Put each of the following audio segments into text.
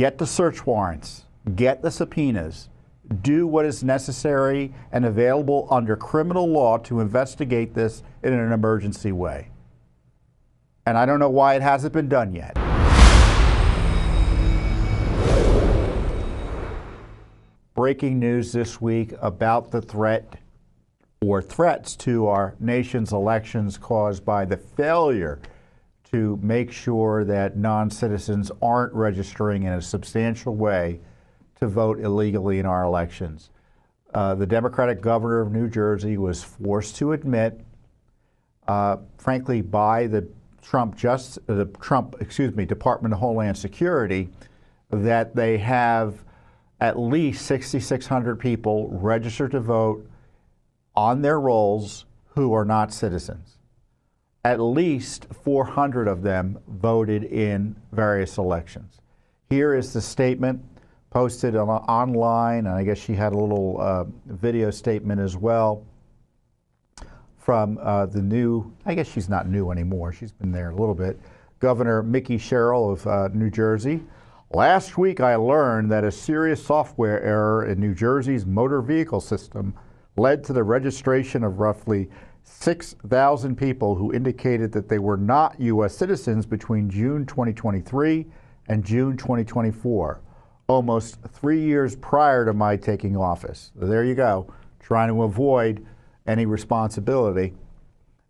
get the search warrants, get the subpoenas, do what is necessary and available under criminal law to investigate this in an emergency way. And I don't know why it hasn't been done yet. Breaking news this week about the threat or threats to our nation's elections caused by the failure to make sure that non-citizens aren't registering in a substantial way to vote illegally in our elections. The Democratic governor of New Jersey was forced to admit, frankly, by the Department of Homeland Security, that they have at least 6,600 people registered to vote on their rolls who are not citizens. At least 400 of them voted in various elections. Here is the statement posted online, and I guess she had a little video statement as well from the new, I guess she's not new anymore, she's been there a little bit, Governor Mickey Sherrill of New Jersey. Last week I learned that a serious software error in New Jersey's motor vehicle system led to the registration of roughly 6,000 people who indicated that they were not U.S. citizens between June 2023 and June 2024, almost 3 years prior to my taking office. So there you go, trying to avoid any responsibility.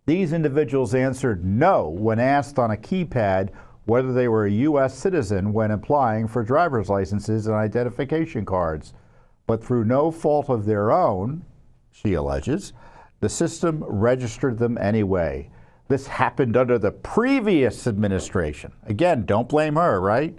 These individuals answered no when asked on a keypad whether they were a U.S. citizen when applying for driver's licenses and identification cards. But through no fault of their own, she alleges, the system registered them anyway. This happened under the previous administration. Again, don't blame her, right?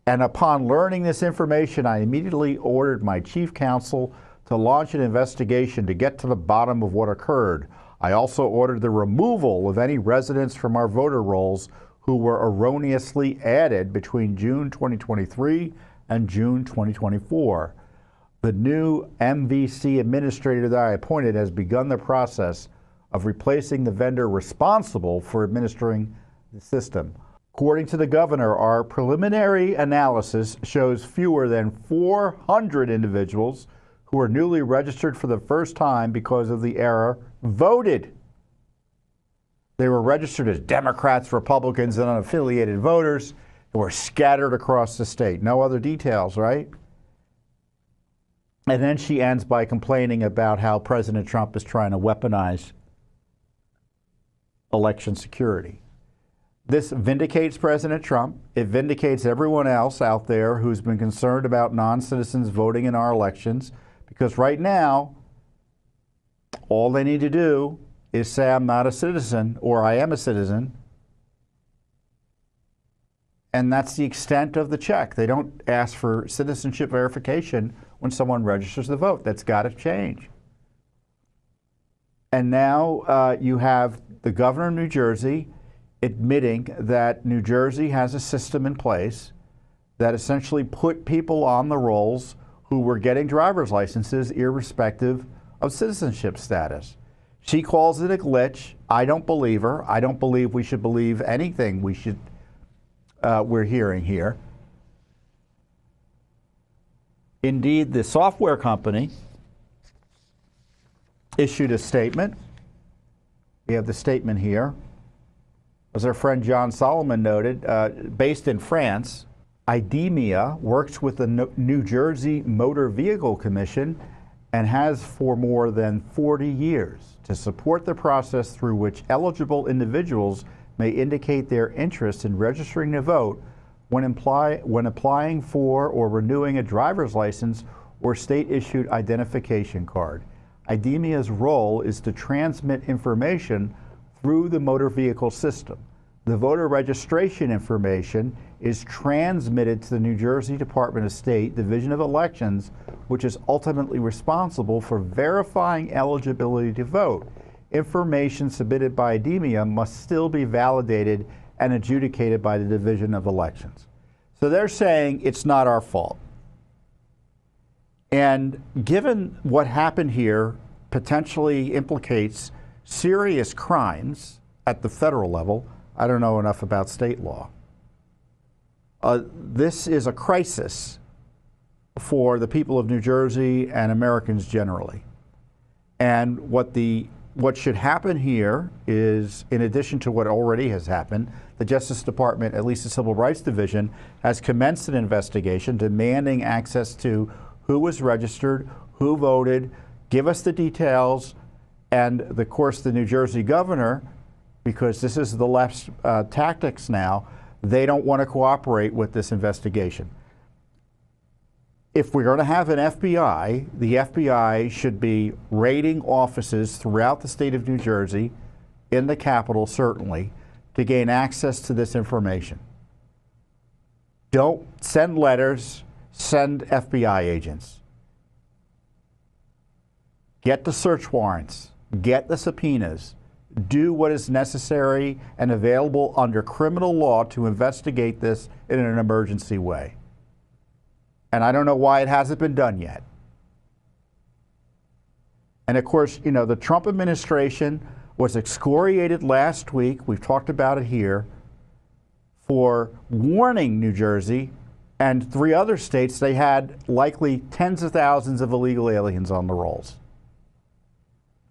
And upon learning this information, I immediately ordered my chief counsel to launch an investigation to get to the bottom of what occurred. I also ordered the removal of any residents from our voter rolls who were erroneously added between June 2023 and June 2024. The new MVC administrator that I appointed has begun the process of replacing the vendor responsible for administering the system. According to the governor, our preliminary analysis shows fewer than 400 individuals who are newly registered for the first time because of the error voted. They were registered as Democrats, Republicans, and unaffiliated voters who were scattered across the state. No other details, right? And then she ends by complaining about how President Trump is trying to weaponize election security. This vindicates President Trump. It vindicates everyone else out there who's been concerned about non-citizens voting in our elections, because right now, all they need to do is say I'm not a citizen or I am a citizen, and that's the extent of the check. They don't ask for citizenship verification when someone registers to vote. That's got to change. And now you have the governor of New Jersey admitting that New Jersey has a system in place that essentially put people on the rolls who were getting driver's licenses irrespective of citizenship status. She calls it a glitch. I don't believe her. I don't believe we should believe anything we're hearing here. Indeed, the software company issued a statement. We have the statement here. As our friend John Solomon noted, based in France, IDEMIA works with the New Jersey Motor Vehicle Commission and has for more than 40 years to support the process through which eligible individuals may indicate their interest in registering to vote when applying for or renewing a driver's license or state-issued identification card. IDEMIA's role is to transmit information through the motor vehicle system. The voter registration information is transmitted to the New Jersey Department of State Division of Elections, which is ultimately responsible for verifying eligibility to vote. Information submitted by IDEMIA must still be validated and adjudicated by the Division of Elections. So they're saying it's not our fault. And given what happened here potentially implicates serious crimes at the federal level, I don't know enough about state law. This is a crisis for the people of New Jersey and Americans generally. And what should happen here is, in addition to what already has happened, the Justice Department, at least the Civil Rights Division, has commenced an investigation demanding access to who was registered, who voted, give us the details, and of course the New Jersey governor, because this is the left's tactics now, they don't want to cooperate with this investigation. If we're going to have an FBI, the FBI should be raiding offices throughout the state of New Jersey, in the Capitol certainly, to gain access to this information. Don't send letters, send FBI agents. Get the search warrants, get the subpoenas, do what is necessary and available under criminal law to investigate this in an emergency way. And I don't know why it hasn't been done yet. And of course, you know, the Trump administration was excoriated last week, we've talked about it here, for warning New Jersey and 3 other states they had likely tens of thousands of illegal aliens on the rolls.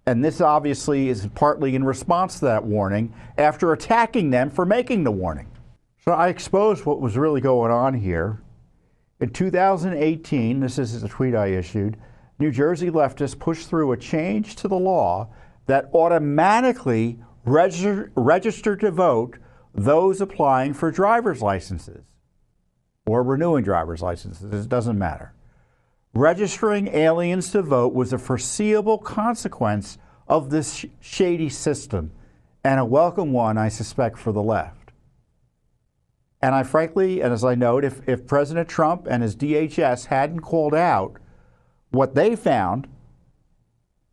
And this obviously is partly in response to that warning after attacking them for making the warning. So I exposed what was really going on here. In 2018, this is a tweet I issued, New Jersey leftists pushed through a change to the law that automatically registered to vote those applying for driver's licenses or renewing driver's licenses. It doesn't matter. Registering aliens to vote was a foreseeable consequence of this shady system, and a welcome one, I suspect, for the left. And I frankly, and as I note, if President Trump and his DHS hadn't called out what they found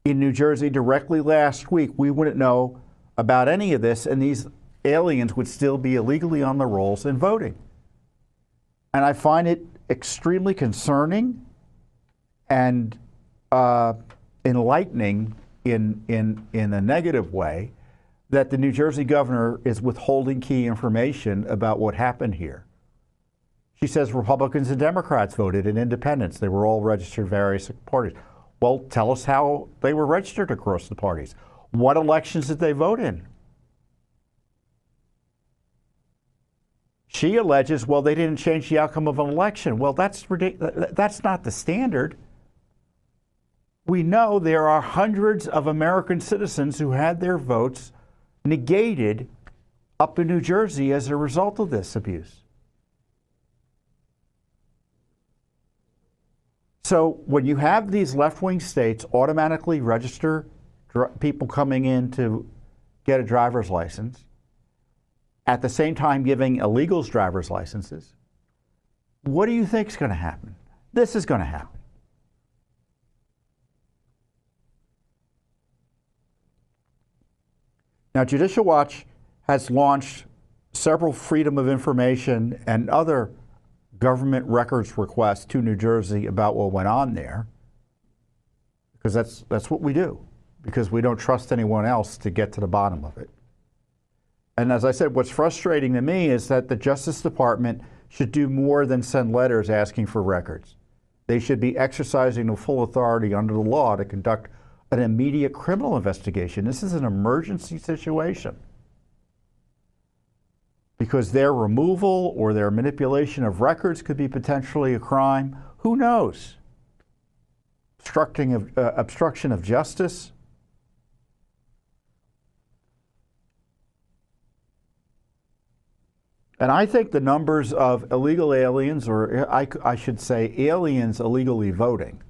in New Jersey directly last week, we wouldn't know about any of this, and these aliens would still be illegally on the rolls and voting. And I find it extremely concerning and enlightening in a negative way that the New Jersey governor is withholding key information about what happened here. She says Republicans and Democrats voted and independents. They were all registered various parties. Well, tell us how they were registered across the parties. What elections did they vote in? She alleges, well, they didn't change the outcome of an election. Well, that's ridiculous. That's not the standard. We know there are hundreds of American citizens who had their votes negated up in New Jersey as a result of this abuse. So when you have these left-wing states automatically register people coming in to get a driver's license, at the same time giving illegals driver's licenses, what do you think is going to happen? This is going to happen. Now, Judicial Watch has launched several Freedom of Information and other government records requests to New Jersey about what went on there, because that's what we do, because we don't trust anyone else to get to the bottom of it. And as I said, what's frustrating to me is that the Justice Department should do more than send letters asking for records. They should be exercising the full authority under the law to conduct an immediate criminal investigation. This is an emergency situation, because their removal or their manipulation of records could be potentially a crime. Who knows? Obstruction of justice. And I think the numbers of illegal aliens, or I should say aliens illegally voting,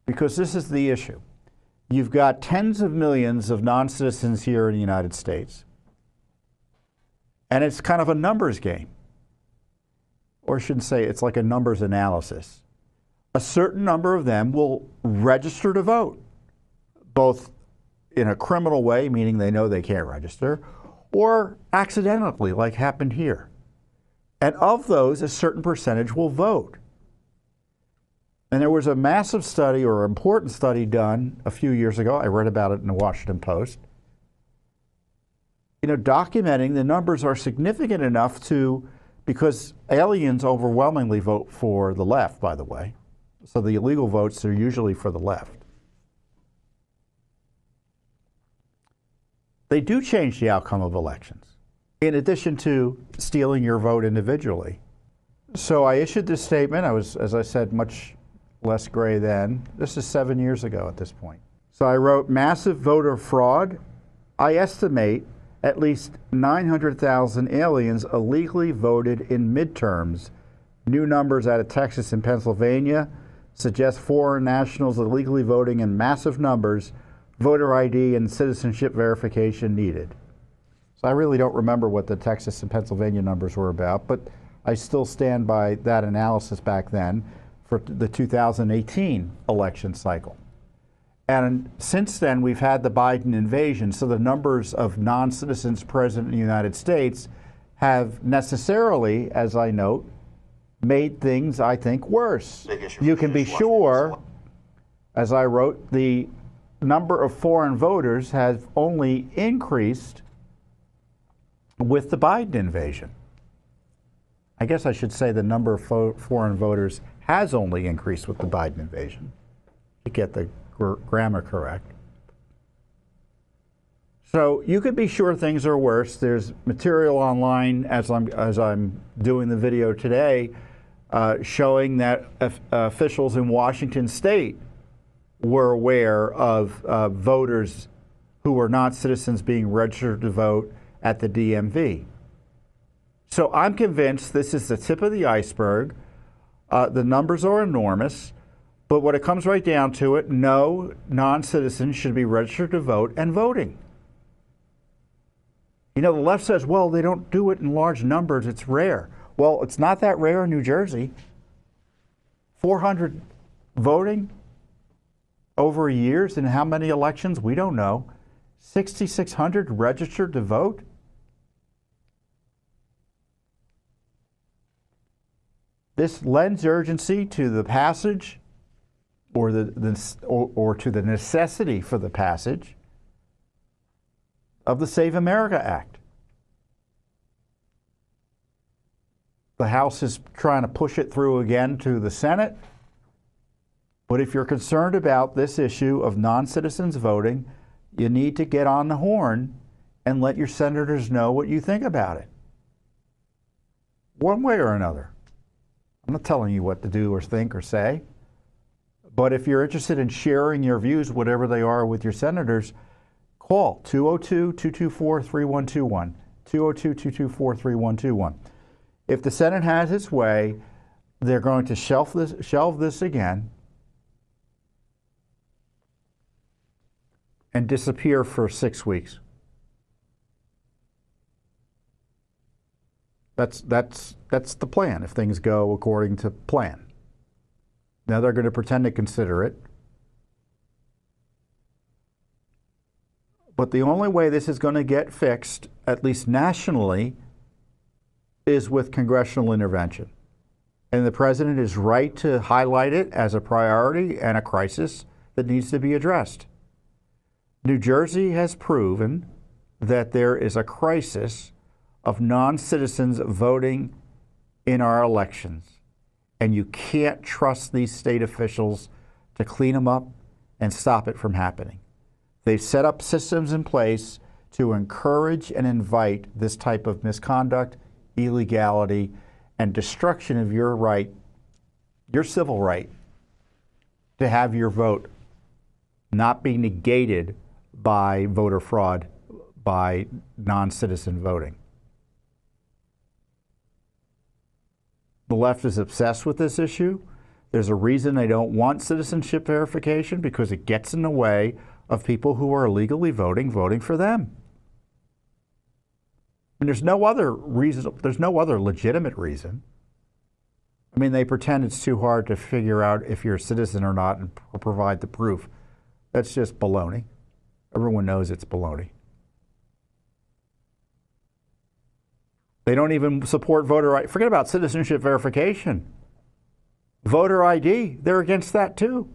because this is the issue. You've got tens of millions of non-citizens here in the United States, and it's kind of a numbers game. Or I shouldn't say, it's like a numbers analysis. A certain number of them will register to vote, both in a criminal way, meaning they know they can't register, or accidentally, like happened here. And of those, a certain percentage will vote. And there was a massive study, or important study, done a few years ago. I read about it in the Washington Post. Documenting the numbers are significant enough to because aliens overwhelmingly vote for the left, by the way. So the illegal votes are usually for the left. They do change the outcome of elections, in addition to stealing your vote individually. So I issued this statement. I was, as I said, much less gray then. This is 7 years ago at this point. So I wrote, massive voter fraud. I estimate at least 900,000 aliens illegally voted in midterms. New numbers out of Texas and Pennsylvania suggest foreign nationals illegally voting in massive numbers. Voter ID and citizenship verification needed. So I really don't remember what the Texas and Pennsylvania numbers were about, but I still stand by that analysis back then for the 2018 election cycle. And since then, we've had the Biden invasion, so the numbers of non-citizens present in the United States have necessarily, as I note, made things, I think, worse. You can be sure, as I wrote, the number of foreign voters has only increased with the Biden invasion. I guess I should say the number of foreign voters has only increased with the Biden invasion, to get the grammar correct. So you could be sure things are worse. There's material online as I'm doing the video today showing that officials in Washington State were aware of voters who were not citizens being registered to vote at the DMV. So I'm convinced this is the tip of the iceberg. The numbers are enormous, but when it comes right down to it, no non-citizens should be registered to vote and voting. You know, the left says, well, they don't do it in large numbers, it's rare. Well, it's not that rare in New Jersey. 400 voting over years, in how many elections? We don't know. 6,600 registered to vote? This lends urgency to the passage or to the necessity for the passage of the Save America Act. The House is trying to push it through again to the Senate. But if you're concerned about this issue of non-citizens voting, you need to get on the horn and let your senators know what you think about it. One way or another. I'm not telling you what to do or think or say. But if you're interested in sharing your views, whatever they are, with your senators, call 202-224-3121. 202-224-3121. If the Senate has its way, they're going to shelve this again and disappear for 6 weeks. That's the plan if things go according to plan. Now they're going to pretend to consider it. But the only way this is going to get fixed, at least nationally, is with congressional intervention. And the president is right to highlight it as a priority and a crisis that needs to be addressed. New Jersey has proven that there is a crisis of non-citizens voting in our elections. And you can't trust these state officials to clean them up and stop it from happening. They've set up systems in place to encourage and invite this type of misconduct, illegality, and destruction of your right, your civil right, to have your vote not be negated by voter fraud, by non-citizen voting. The left is obsessed with this issue. There's a reason they don't want citizenship verification, because it gets in the way of people who are illegally voting for them. And there's no other reason, there's no other legitimate reason. I mean, they pretend it's too hard to figure out if you're a citizen or not and provide the proof. That's just baloney. Everyone knows it's baloney. They don't even support voter ID. Forget about citizenship verification. Voter ID, they're against that too.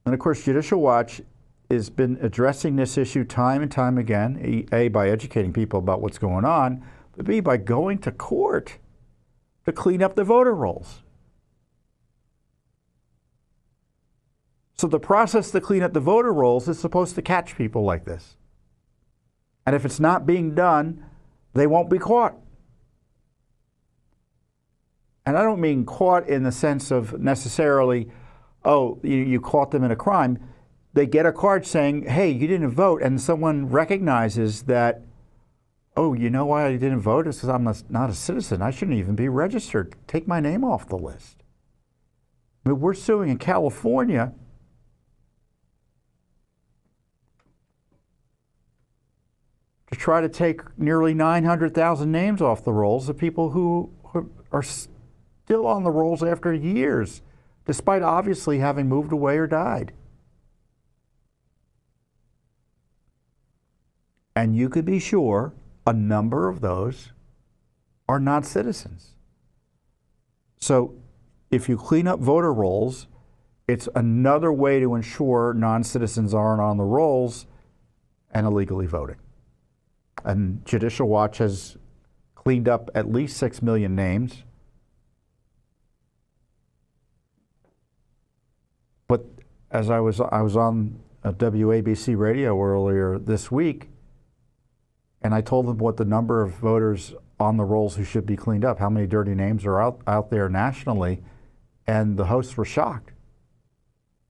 And of course, Judicial Watch has been addressing this issue time and time again, A, by educating people about what's going on, but B, by going to court to clean up the voter rolls. So the process to clean up the voter rolls is supposed to catch people like this. And if it's not being done, they won't be caught. And I don't mean caught in the sense of necessarily, oh, you caught them in a crime. They get a card saying, hey, you didn't vote, and someone recognizes that, oh, you know why I didn't vote? It's because I'm not a citizen. I shouldn't even be registered. Take my name off the list. I mean, we're suing in California to try to take nearly 900,000 names off the rolls of people who are still on the rolls after years, despite obviously having moved away or died. And you could be sure a number of those are not citizens. So if you clean up voter rolls, it's another way to ensure non-citizens aren't on the rolls and illegally voting. And Judicial Watch has cleaned up at least 6 million names. But as I was on WABC radio earlier this week, and I told them what the number of voters on the rolls who should be cleaned up, how many dirty names are out there nationally, and the hosts were shocked.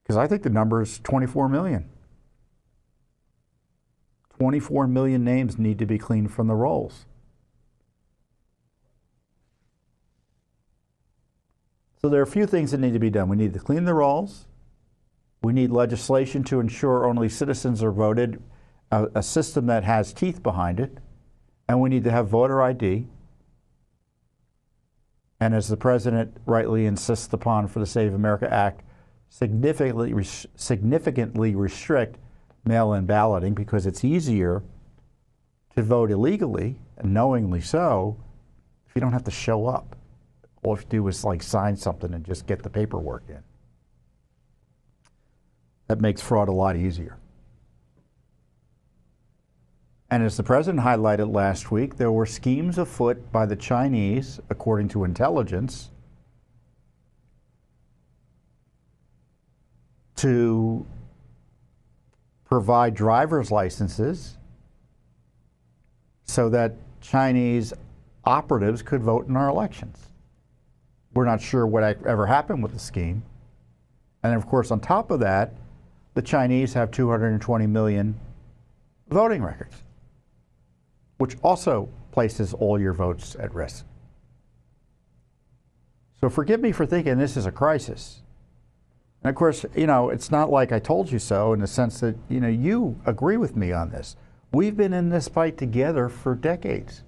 Because I think the number is 24 million. 24 million names need to be cleaned from the rolls. So there are a few things that need to be done. We need to clean the rolls. We need legislation to ensure only citizens are voted, a system that has teeth behind it. And we need to have voter ID. And as the president rightly insists upon for the Save America Act, significantly restrict mail-in balloting, because it's easier to vote illegally, and knowingly so, if you don't have to show up. All you have to do is like sign something and just get the paperwork in. That makes fraud a lot easier. And as the president highlighted last week, there were schemes afoot by the Chinese, according to intelligence, to provide driver's licenses so that Chinese operatives could vote in our elections. We're not sure what ever happened with the scheme. And of course, on top of that, the Chinese have 220 million voting records, which also places all your votes at risk. So forgive me for thinking this is a crisis. And of course, it's not like I told you so in the sense that, you agree with me on this. We've been in this fight together for decades.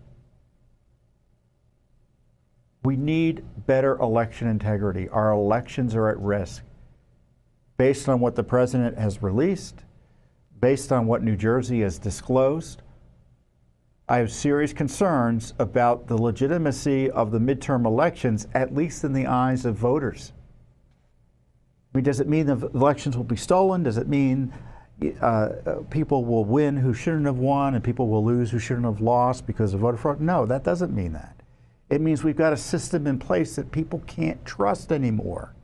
We need better election integrity. Our elections are at risk. Based on what the president has released, based on what New Jersey has disclosed, I have serious concerns about the legitimacy of the midterm elections, at least in the eyes of voters. I mean, does it mean the elections will be stolen? Does it mean people will win who shouldn't have won and people will lose who shouldn't have lost because of voter fraud? No, that doesn't mean that. It means we've got a system in place that people can't trust anymore.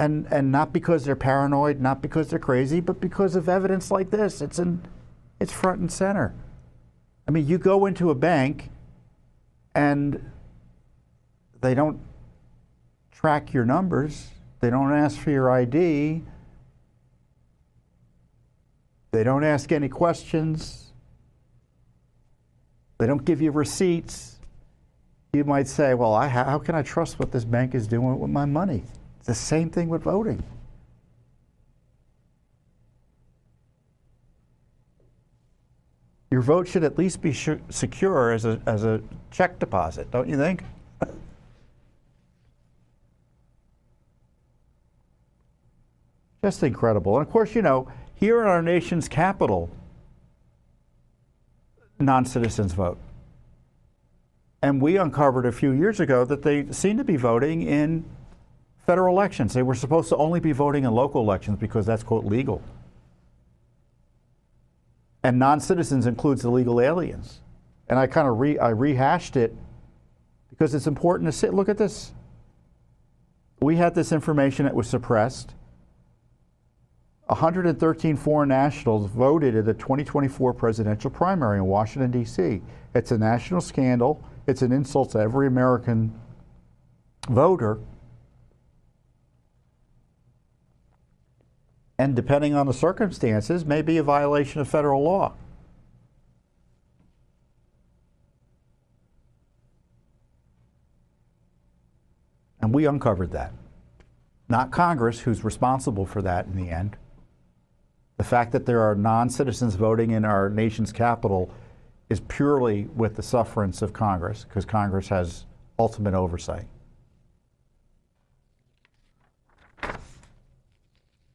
And not because they're paranoid, not because they're crazy, but because of evidence like this. It's front and center. I mean, you go into a bank and they don't track your numbers. They don't ask for your ID. They don't ask any questions. They don't give you receipts. You might say, well, how can I trust what this bank is doing with my money? It's the same thing with voting. Your vote should at least be secure as a check deposit, don't you think? Just incredible. And of course, here in our nation's capital, non-citizens vote. And we uncovered a few years ago that they seem to be voting in federal elections. They were supposed to only be voting in local elections because that's, quote, legal. And non-citizens includes illegal aliens. And I kind of rehashed it because it's important to sit. Look at this. We had this information that was suppressed. 113 foreign nationals voted in the 2024 presidential primary in Washington, D.C. It's a national scandal. It's an insult to every American voter. And depending on the circumstances, may be a violation of federal law. And we uncovered that. Not Congress, who's responsible for that in the end. The fact that there are non-citizens voting in our nation's capital is purely with the sufferance of Congress, because Congress has ultimate oversight.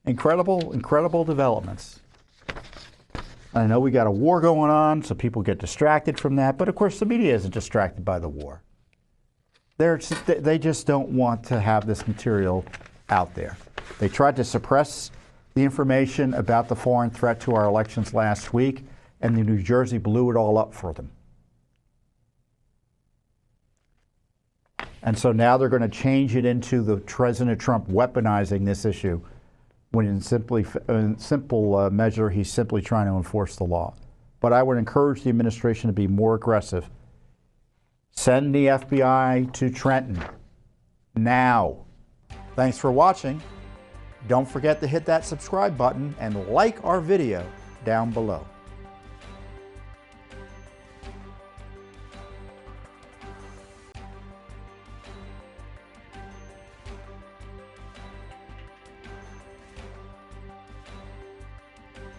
Incredible, incredible developments. I know we got a war going on, so people get distracted from that, but of course the media isn't distracted by the war. They just don't want to have this material out there. They tried to suppress the information about the foreign threat to our elections last week, and New Jersey blew it all up for them. And so now they're going to change it into the President Trump weaponizing this issue, when in simple measure, he's simply trying to enforce the law. But I would encourage the administration to be more aggressive. Send the FBI to Trenton now. Thanks for watching. Don't forget to hit that subscribe button and like our video down below.